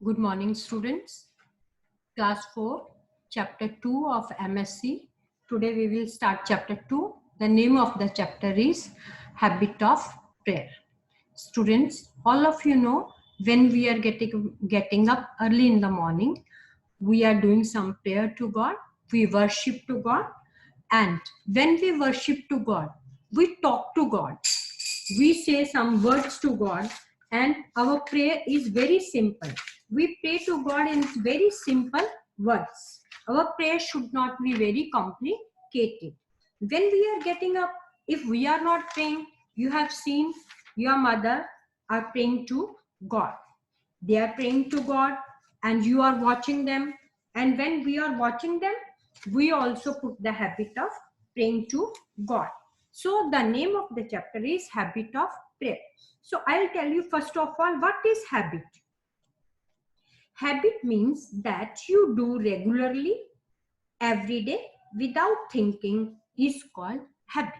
Good morning, students. Class 4, Chapter 2 of MSc. Today we will start Chapter 2. The name of the chapter is Habit of Prayer. Students, all of you know when we are getting up early in the morning, we are doing some prayer to God. We worship to God. And when we worship to God, we talk to God. We say some words to God, and our prayer is very simple. We pray to God in very simple words. Our prayer should not be very complicated. When we are getting up, if we are not praying, you have seen your mother are praying to God. They are praying to God and you are watching them. And when we are watching them, we also put the habit of praying to God. So the name of the chapter is Habit of Prayer. So I'll tell you first of all, what is habit? Habit means that you do regularly every day without thinking is called habit.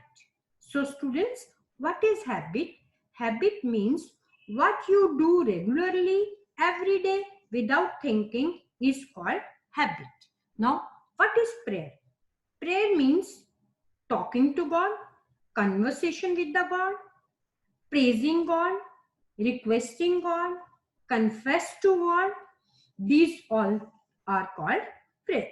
So students, what is habit? Habit means what you do regularly every day without thinking is called habit. Now, what is prayer? Prayer means talking to God, conversation with the God, praising God, requesting God, confess to God. These all are called prayer.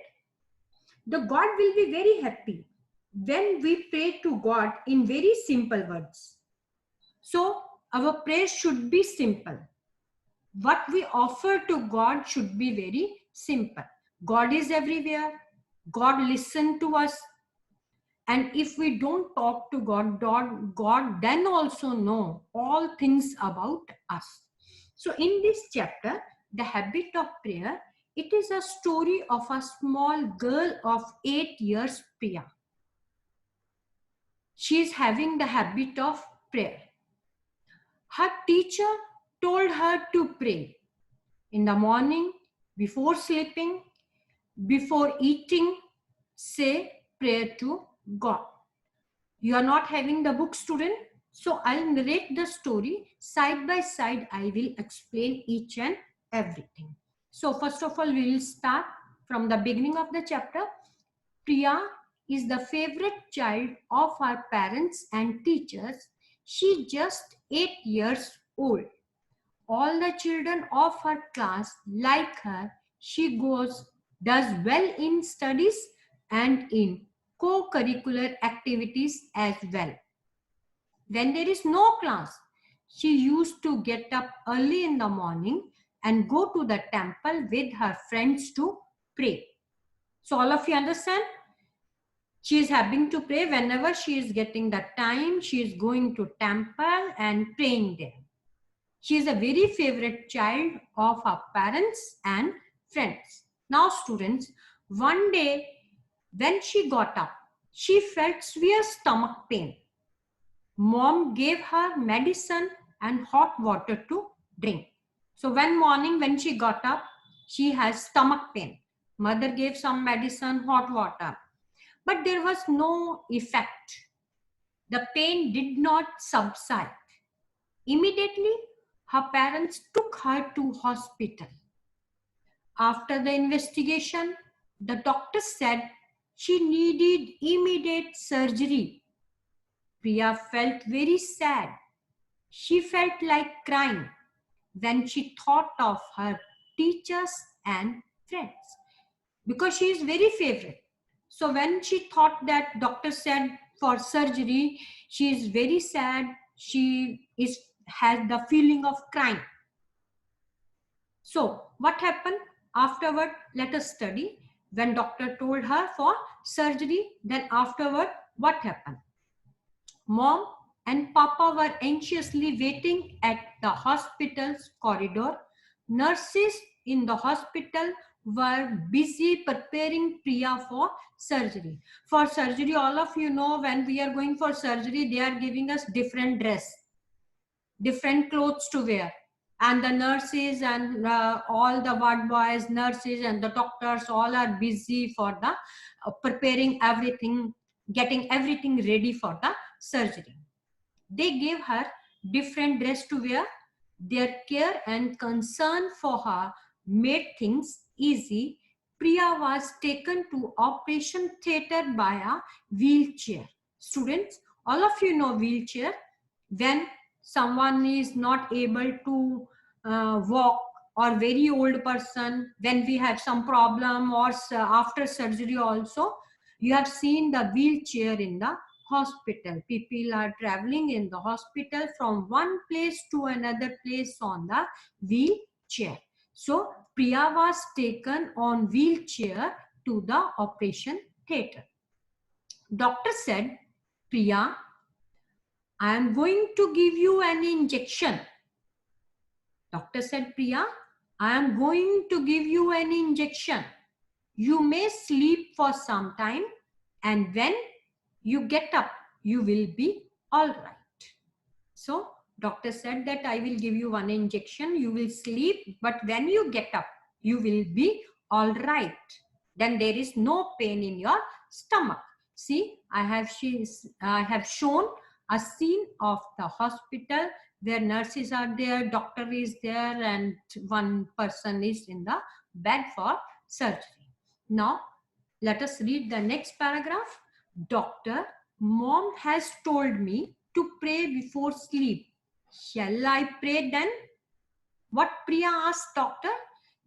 The God will be very happy when we pray to God in very simple words. So our prayer should be simple. What we offer to God should be very simple. God is everywhere. God listens to us. And if we don't talk to God, God then also know all things about us. So in this chapter, the habit of prayer, it is a story of a small girl of 8 years, Priya. She is having the habit of prayer. Her teacher told her to pray in the morning, before sleeping, before eating, say prayer to God. You are not having the book, student, so I'll narrate the story side by side. I will explain each and everything. So first of all, we will start from the beginning of the chapter. Priya is the favorite child of her parents and teachers. She just 8 years old. All the children of her class like her. She does well in studies and in co-curricular activities as well. When there is no class, she used to get up early in the morning and go to the temple with her friends to pray. So all of you understand? She is having to pray whenever she is getting the time. She is going to temple and praying there. She is a very favorite child of her parents and friends. Now students, one day when she got up, she felt severe stomach pain. Mom gave her medicine and hot water to drink. So one morning when she got up, she has stomach pain. Mother gave some medicine, hot water. But there was no effect. The pain did not subside. Immediately, her parents took her to hospital. After the investigation, the doctor said she needed immediate surgery. Priya felt very sad. She felt like crying when she thought of her teachers and friends because she is very favorite. So when she thought that doctor said for surgery, she is very sad. She has the feeling of crying. So what happened afterward? Let us study. When doctor told her for surgery, then afterward what happened? Mom and Papa were anxiously waiting at the hospital's corridor. Nurses in the hospital were busy preparing Priya for surgery. For surgery, all of you know, when we are going for surgery, they are giving us different dress, different clothes to wear. And the nurses and all the ward boys, nurses and the doctors, all are busy for the preparing everything, getting everything ready for the surgery. They gave her different dress to wear. Their care and concern for her made things easy, Priya was taken to operation theatre by a wheelchair. Students, all of you know wheelchair. When someone is not able to walk, or very old person, when we have some problem, or after surgery also, you have seen the wheelchair in the hospital. People are traveling in the hospital from one place to another place on the wheelchair. So Priya was taken on wheelchair to the operation theatre. Doctor said, Priya, I am going to give you an injection. Doctor said, Priya, I am going to give you an injection. You may sleep for some time, and when you get up, you will be all right. So doctor said that I will give you one injection, you will sleep, but when you get up, you will be all right. Then there is no pain in your stomach. See, I have shown a scene of the hospital where nurses are there, doctor is there, and one person is in the bed for surgery. Now, let us read the next paragraph. Doctor, mom has told me to pray before sleep. Shall I pray then? What Priya asked doctor?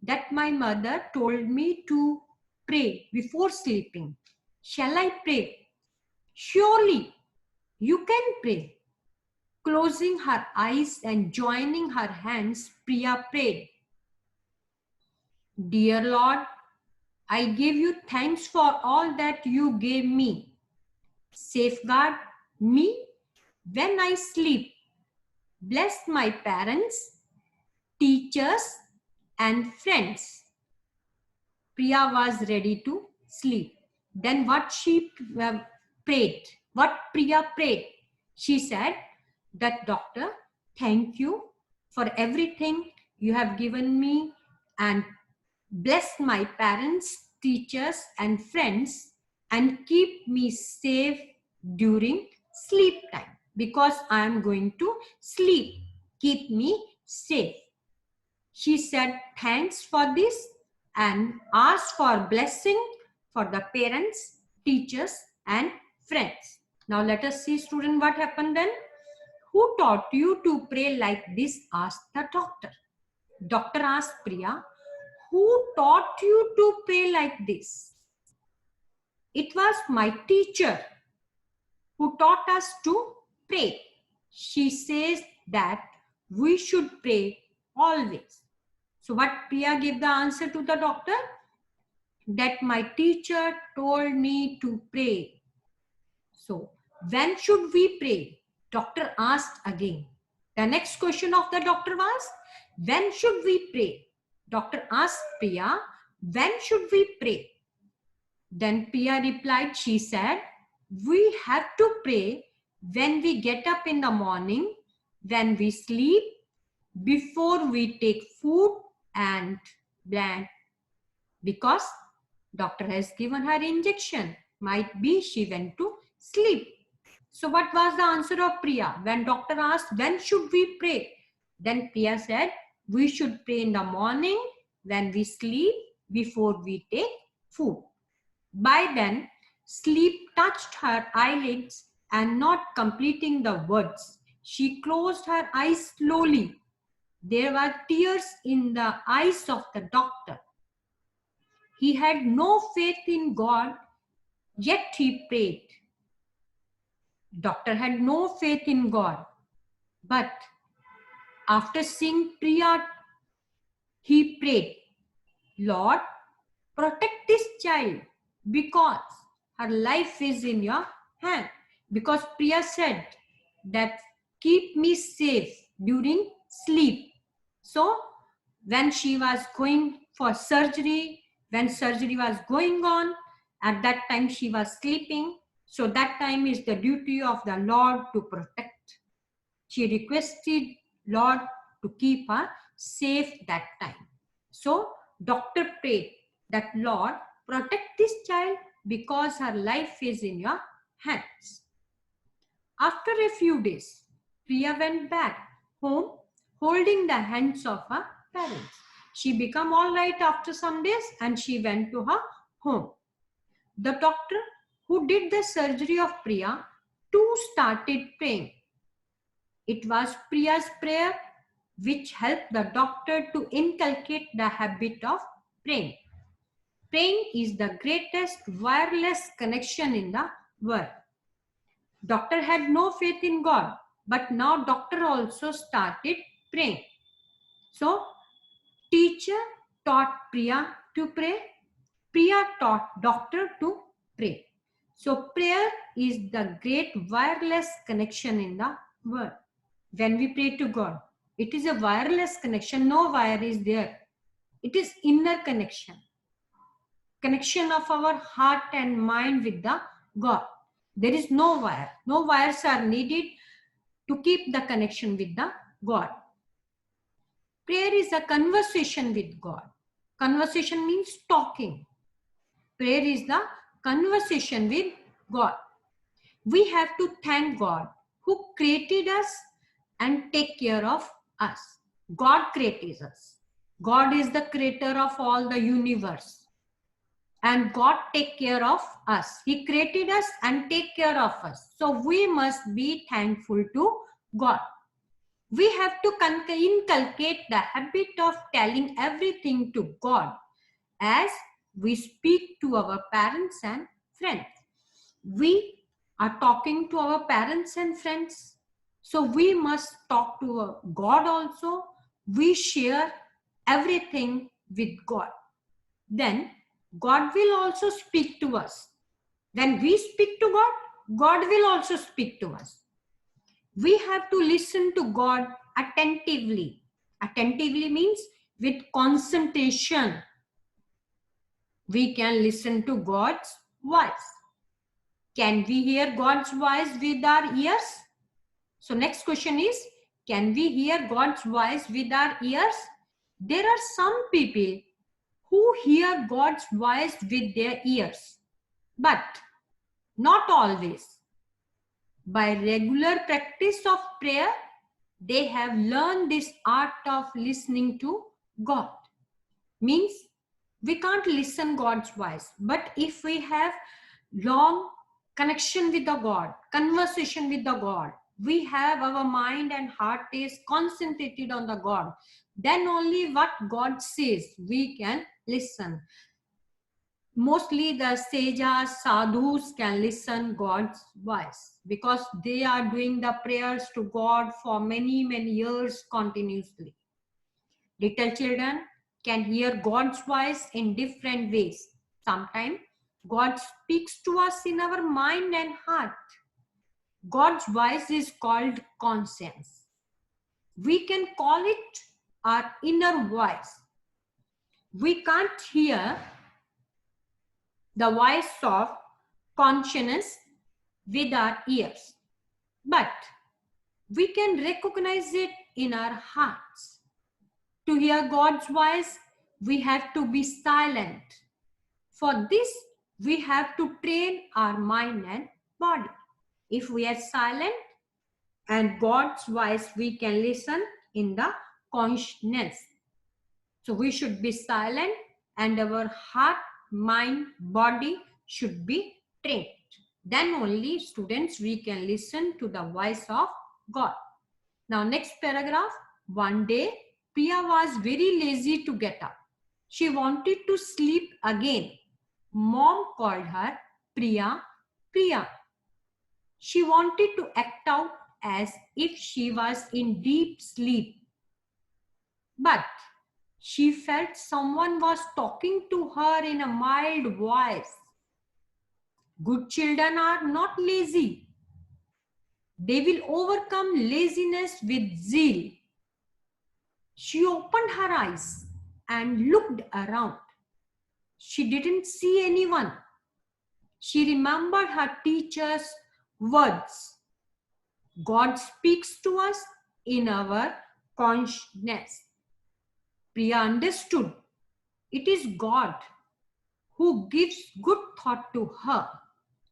That my mother told me to pray before sleeping. Shall I pray? Surely you can pray. Closing her eyes and joining her hands, Priya prayed. Dear Lord, I give you thanks for all that you gave me. Safeguard me when I sleep. Bless my parents, teachers, and friends. Priya was ready to sleep. Then what she prayed? What Priya prayed? She said that doctor, thank you for everything you have given me, and bless my parents, teachers, and friends, and keep me safe during sleep time, because I am going to sleep. Keep me safe. She said thanks for this and asked for blessing for the parents, teachers, and friends. Now let us see, student, what happened then. Who taught you to pray like this? Asked the doctor. Doctor asked Priya, who taught you to pray like this? It was my teacher who taught us to pray. She says that we should pray always. So what Priya gave the answer to the doctor? That my teacher told me to pray. So when should we pray? Doctor asked again. The next question of the doctor was, when should we pray? Doctor asked Priya, when should we pray? Then Priya replied, she said, we have to pray when we get up in the morning, when we sleep, before we take food, and bland, because doctor has given her injection. Might be she went to sleep. So what was the answer of Priya? When doctor asked, when should we pray? Then Priya said, we should pray in the morning, when we sleep, before we take food. By then, sleep touched her eyelids, and not completing the words, she closed her eyes slowly. There were tears in the eyes of the doctor. He had no faith in God, yet he prayed. Doctor had no faith in God, but after seeing Priya, he prayed, Lord, protect this child, because her life is in your hand. Because Priya said that keep me safe during sleep. So when she was going for surgery, when surgery was going on, at that time she was sleeping. So that time is the duty of the Lord to protect. She requested Lord to keep her safe that time. So doctor prayed that Lord, protect this child, because her life is in your hands. After a few days, Priya went back home holding the hands of her parents. She became all right after some days and she went to her home. The doctor who did the surgery of Priya too started praying. It was Priya's prayer which helped the doctor to inculcate the habit of praying. Praying is the greatest wireless connection in the world. Doctor had no faith in God, but now doctor also started praying. So teacher taught Priya to pray. Priya taught doctor to pray. So prayer is the great wireless connection in the world. When we pray to God, it is a wireless connection. No wire is there. It is inner connection. Connection of our heart and mind with the God. There is no wire. No wires are needed to keep the connection with the God. Prayer is a conversation with God. Conversation means talking. Prayer is the conversation with God. We have to thank God who created us and take care of us. God created us. God is the creator of all the universe. And God take care of us. He created us and take care of us. So we must be thankful to God. We have to inculcate the habit of telling everything to God as we speak to our parents and friends. We are talking to our parents and friends. So we must talk to God also. We share everything with God. Then God will also speak to us. When we speak to God, God will also speak to us. We have to listen to God attentively. Attentively means with concentration. We can listen to God's voice. Can we hear God's voice with our ears? So next question is, can we hear God's voice with our ears? There are some people who hear God's voice with their ears, but not always. By regular practice of prayer, they have learned this art of listening to God. Means we can't listen God's voice, but if we have long connection with the God, conversation with the God, we have our mind and heart is concentrated on the God, then only what God says we can listen. Mostly the sages, sadhus can listen God's voice because they are doing the prayers to God for many years continuously. Little children can hear God's voice in different ways. Sometimes God speaks to us in our mind and heart. God's voice is called conscience. We can call it our inner voice. We can't hear the voice of consciousness with our ears, but we can recognize it in our hearts. To hear God's voice, we have to be silent. For this, we have to train our mind and body. If we are silent and God's voice, we can listen in the consciousness. So we should be silent and our heart, mind, body should be trained. Then only students we can listen to the voice of God. Now next paragraph. One day Priya was very lazy to get up. She wanted to sleep again. Mom called her Priya, Priya. She wanted to act out as if she was in deep sleep. But she felt someone was talking to her in a mild voice. Good children are not lazy. They will overcome laziness with zeal. She opened her eyes and looked around. She didn't see anyone. She remembered her teacher's words. God speaks to us in our consciousness. Priya understood. It is God who gives good thought to her.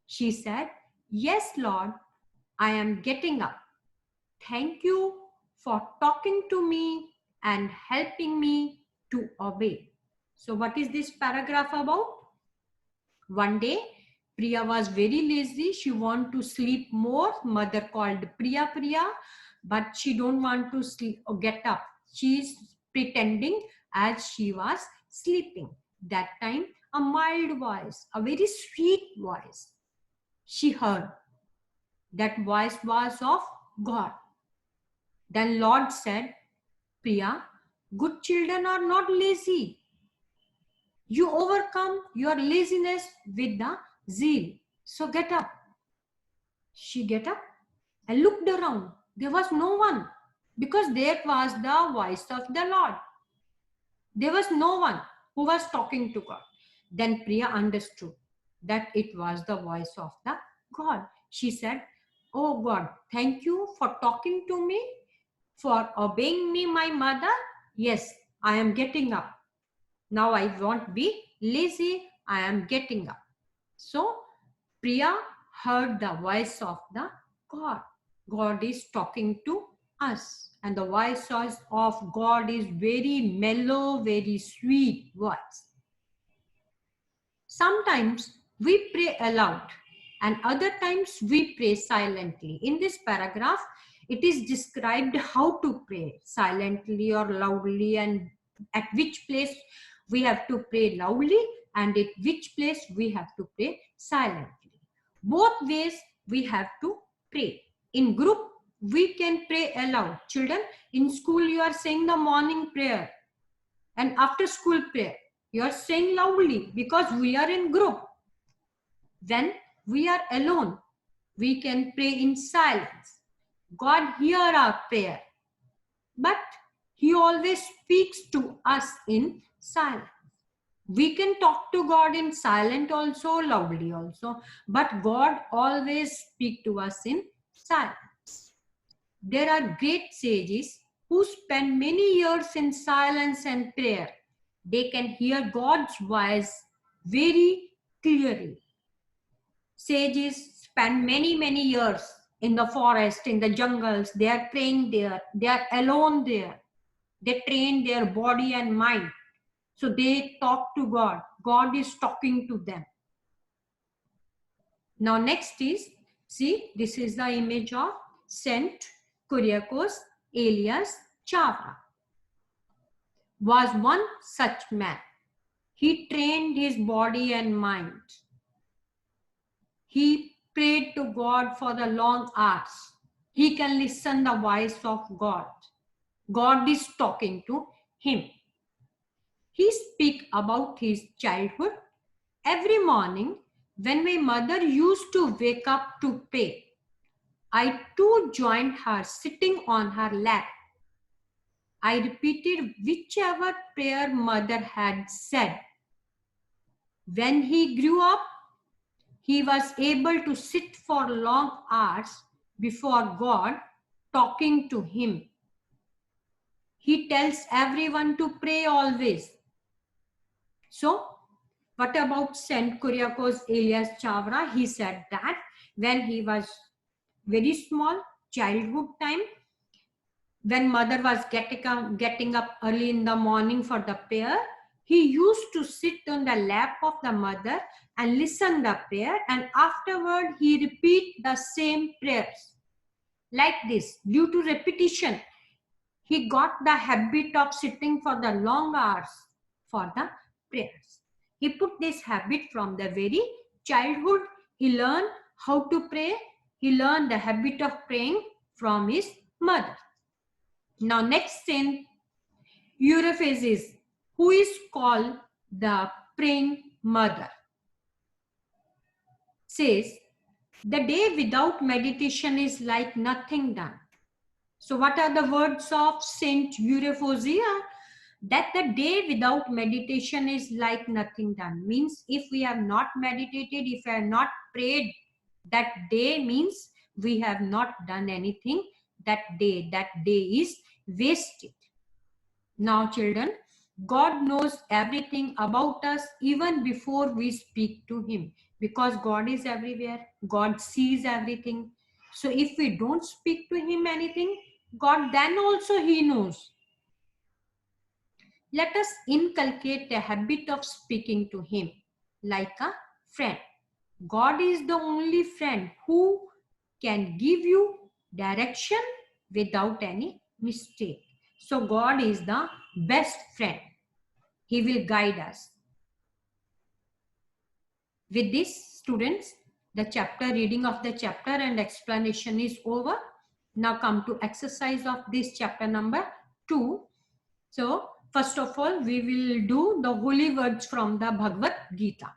She said, "Yes, Lord, I am getting up. Thank you for talking to me and helping me to obey. So what is this paragraph about? One day, Priya was very lazy. She wanted to sleep more. Mother called Priya, but she don't want to sleep or get up. She is pretending as she was sleeping. That time, a mild voice, a very sweet voice, she heard. That voice was of God. Then Lord said, Priya, good children are not lazy. You overcome your laziness with the zeal. So get up. She get up and looked around. There was no one because that was the voice of the Lord. There was no one who was talking to God. Then Priya understood that it was the voice of the God. She said, oh God, thank you for talking to me, for obeying me, my mother. Yes, I am getting up. Now I won't be lazy. I am getting up. So Priya heard the voice of the God. God is talking to us. And the voice of God is very mellow, very sweet voice. Sometimes we pray aloud and other times we pray silently. In this paragraph, it is described how to pray silently or loudly and at which place we have to pray loudly and at which place we have to pray silently. Both ways we have to pray. In group, we can pray aloud. Children, in school you are saying the morning prayer and after school prayer. You are saying loudly because we are in group. When we are alone, we can pray in silence. God hears our prayer, but He always speaks to us in silence. We can talk to God in silent also, loudly also, but God always speaks to us in silence. There are great sages who spend many years in silence and prayer. They can hear God's voice very clearly. Sages spend many years in the forest, in the jungles. They are praying there. They are alone there. They train their body and mind. So they talk to God. God is talking to them. Now next is, see, this is the image of Saint Kyriakos Elias Chavra. Was one such man. He trained his body and mind. He prayed to God for the long hours. He can listen the voice of God. God is talking to him. He speak about his childhood. Every morning, when my mother used to wake up to pray, I too joined her sitting on her lap. I repeated whichever prayer mother had said. When he grew up, he was able to sit for long hours before God, talking to him. He tells everyone to pray always. So, what about Saint Kyriakos Elias Chavra? He said that when he was very small, childhood time, when mother was getting up early in the morning for the prayer, he used to sit on the lap of the mother and listen the prayer, and afterward he repeat the same prayers. Like this, due to repetition, he got the habit of sitting for the long hours for the prayers. He put this habit from the very childhood. He learned how to pray. He learned the habit of praying from his mother. Now next saint, Euphrates, who is called the praying mother, says, the day without meditation is like nothing done. So what are the words of Saint Euphrates? That the day without meditation is like nothing done. Means if we have not meditated, if we have not prayed, that day means we have not done anything that day. That day is wasted. Now children, God knows everything about us even before we speak to him, because God is everywhere. God sees everything. So if we don't speak to him anything, God then also he knows. Let us inculcate a habit of speaking to him like a friend. God is the only friend who can give you direction without any mistake. So God is the best friend. He will guide us. With this, students, the chapter reading of the chapter and explanation is over. Now come to exercise of this chapter number 2. So first of all, we will do the holy words from the Bhagavad Gita.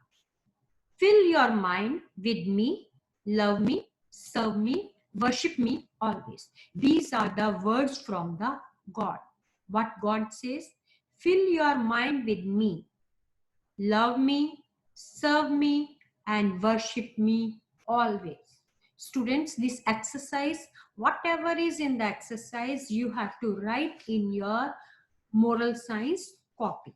Fill your mind with me, love me, serve me, worship me always. These are the words from the God. What God says, fill your mind with me, love me, serve me, and worship me always. Students, this exercise, whatever is in the exercise, you have to write in your moral science copy.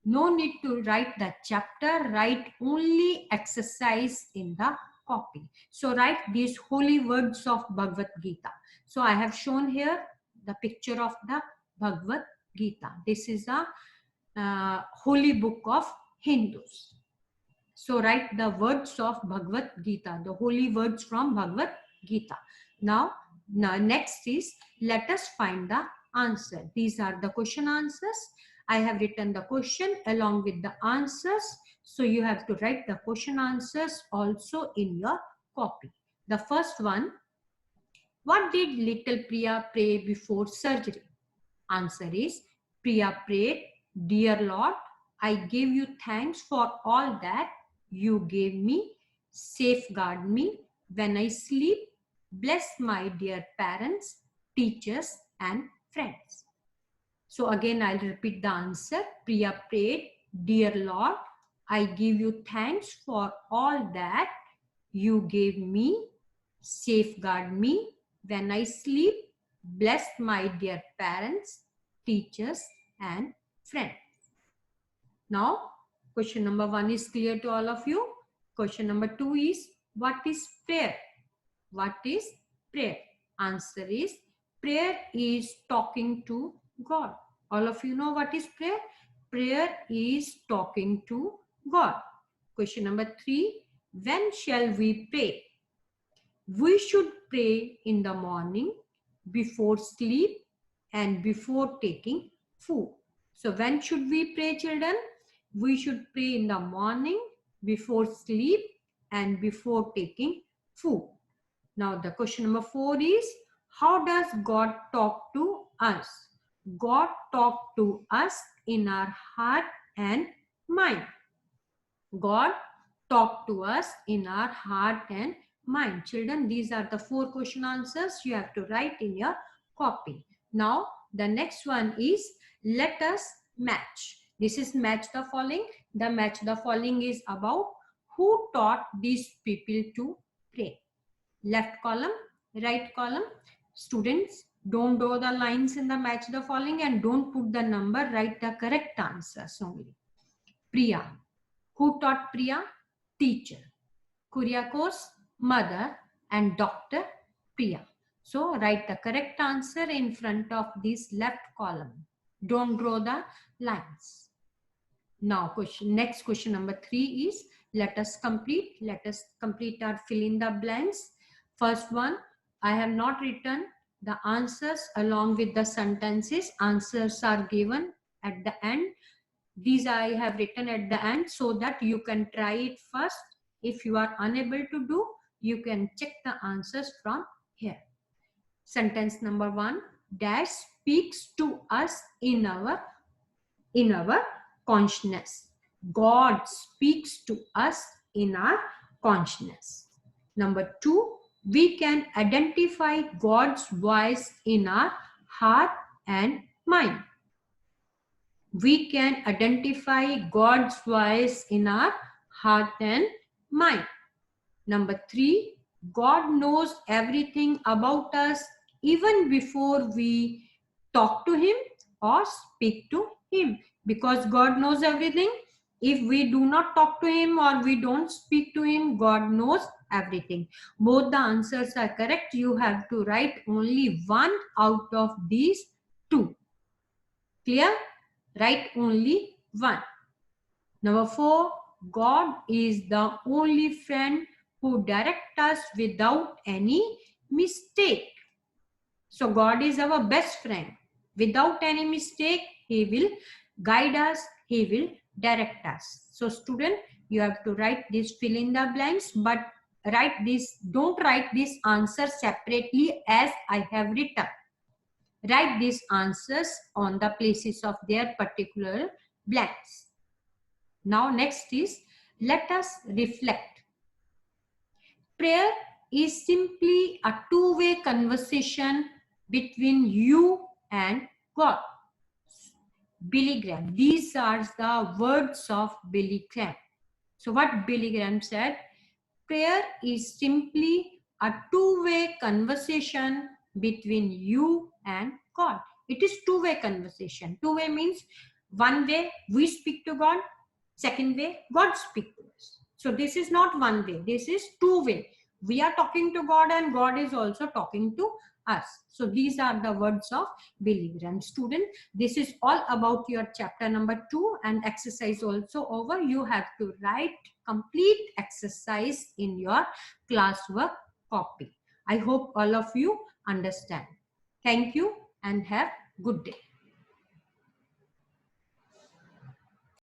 No need to write the chapter, write only exercise in the copy. So write these holy words of Bhagavad Gita. So I have shown here the picture of the Bhagavad Gita. This is a holy book of Hindus. So write the words of Bhagavad Gita, the holy words from Bhagavad Gita. Now next is, let us find the answer. These are the question answers. I have written the question along with the answers. So you have to write the question answers also in your copy. The first one, what did little Priya pray before surgery? Answer is, Priya prayed, dear Lord, I give you thanks for all that you gave me. Safeguard me when I sleep. Bless my dear parents, teachers, and friends. So again, I'll repeat the answer. Priya prayed, dear Lord, I give you thanks for all that you gave me. Safeguard me when I sleep. Bless my dear parents, teachers, and friends. Now, question number 1 is clear to all of you. Question number 2 is, what is prayer? What is prayer? Answer is, prayer is talking to God. All of you know what is prayer? Prayer is talking to God. Question number 3, when shall we pray? We should pray in the morning, before sleep, and before taking food. So when should we pray, children? We should pray in the morning, before sleep, and before taking food. Now the question number 4 is, how does God talk to us? God talks to us in our heart and mind. God talk to us in our heart and mind. Children, these are the 4 question answers you have to write in your copy. Now, the next one is, let us match. This is match the following. The match the following is about who taught these people to pray. Left column, right column. Students, don't draw the lines in the match the following and don't put the number, write the correct answers only. Priya. Who taught Priya? Teacher. Kuryakos, mother, and Dr. Priya. So write the correct answer in front of this left column. Don't draw the lines. Now next question number 3 is, let us complete our fill in the blanks. First one, I have not written the answers along with the sentences. Answers are given at the end. These I have written at the end so that you can try it first. If you are unable to do, you can check the answers from here. Sentence number 1, dash speaks to us in our consciousness. God speaks to us in our consciousness. Number 2, we can identify God's voice in our heart and mind. We can identify God's voice in our heart and mind. Number 3, God knows everything about us even before we talk to Him or speak to Him. Because God knows everything. If we do not talk to Him or we don't speak to Him, God knows everything. Both the answers are correct. You have to write only one out of these 2. Clear? Write only one. Number 4, God is the only friend who directs us without any mistake. So God is our best friend. Without any mistake, He will guide us, He will direct us. So student, you have to write this fill in the blanks, but don't write this answer separately as I have written. Write these answers on the places of their particular blanks. Now next is, let us reflect. Prayer is simply a two-way conversation between you and God. Billy Graham. These are the words of Billy Graham. So what Billy Graham said, prayer is simply a two-way conversation between you and God. It is two-way conversation. Two-way means one way we speak to God, second way God speaks to us. So this is not one way, this is two-way. We are talking to God and God is also talking to us. So these are the words of Billy Graham. Student, this is all about your chapter number 2 and exercise also over. You have to write complete exercise in your classwork copy. I hope all of you understand. Thank you and have good day.